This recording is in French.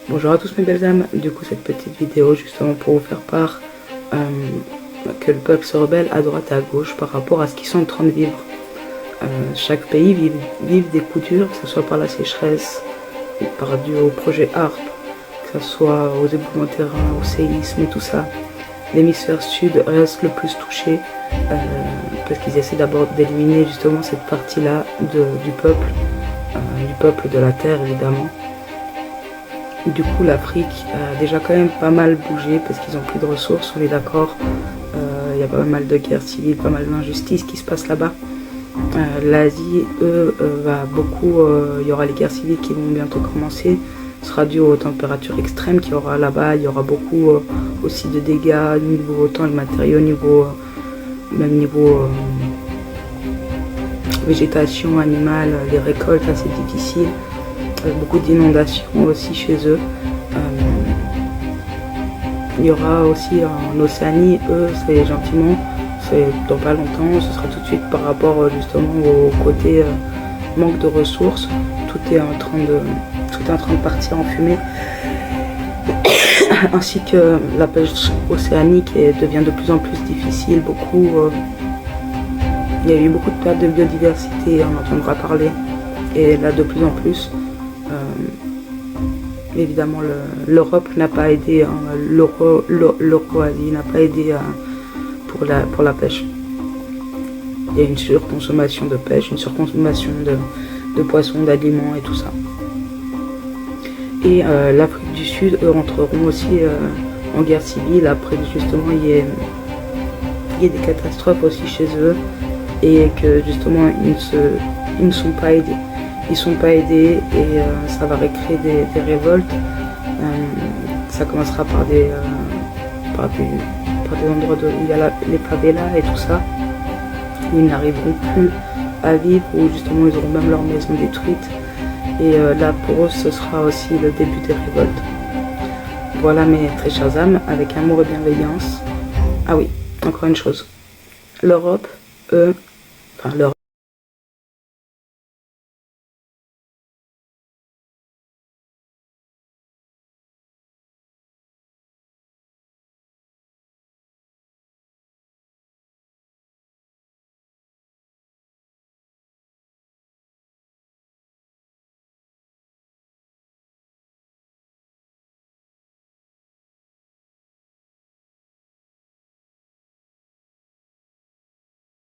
Bonjour à tous mes belles âmes, du coup cette petite vidéo justement pour vous faire part que le peuple se rebelle à droite et à gauche par rapport à ce qu'ils sont en train de vivre. Chaque pays vive des coups durs, que ce soit par la sécheresse, par dû au projet HARP, que ce soit aux éboulements de terrain, au séisme et tout ça. L'hémisphère sud reste le plus touché parce qu'ils essaient d'abord d'éliminer justement cette partie-là du peuple de la terre évidemment. Du coup l'Afrique a déjà quand même pas mal bougé parce qu'ils ont plus de ressources, on est d'accord. Il y a pas mal de guerres civiles, pas mal d'injustices qui se passent là-bas. L'Asie, va beaucoup, il y aura les guerres civiles qui vont bientôt commencer. Ce sera dû aux températures extrêmes qu'il y aura là-bas. Il y aura beaucoup aussi de dégâts, niveau autant les matériaux, même niveau végétation animale, les récoltes, assez difficiles. Beaucoup d'inondations aussi chez eux. Il y aura aussi en Océanie, c'est gentiment, c'est dans pas longtemps, ce sera tout de suite par rapport justement au côté manque de ressources. Tout est en train de partir en fumée. Ainsi que la pêche océanique devient de plus en plus difficile. Il y a eu beaucoup de pertes de biodiversité, on entendra parler. Et là de plus en plus. Évidemment l'Europe n'a pas aidé, hein, l'Euro-Asie n'a pas aidé pour la pêche. Il y a une surconsommation de pêche, une surconsommation de poissons, d'aliments et tout ça. Et l'Afrique du Sud, eux, rentreront aussi en guerre civile après justement il y a des catastrophes aussi chez eux et que justement ils ne sont pas aidés. Ils sont pas aidés et ça va recréer des révoltes. Ça commencera par des endroits où il y a les favelas et tout ça, où ils n'arriveront plus à vivre, où justement ils auront même leur maison détruite. Et là pour eux ce sera aussi le début des révoltes. Voilà mes très chères âmes, avec amour et bienveillance. Ah oui, encore une chose. L'Europe, l'Europe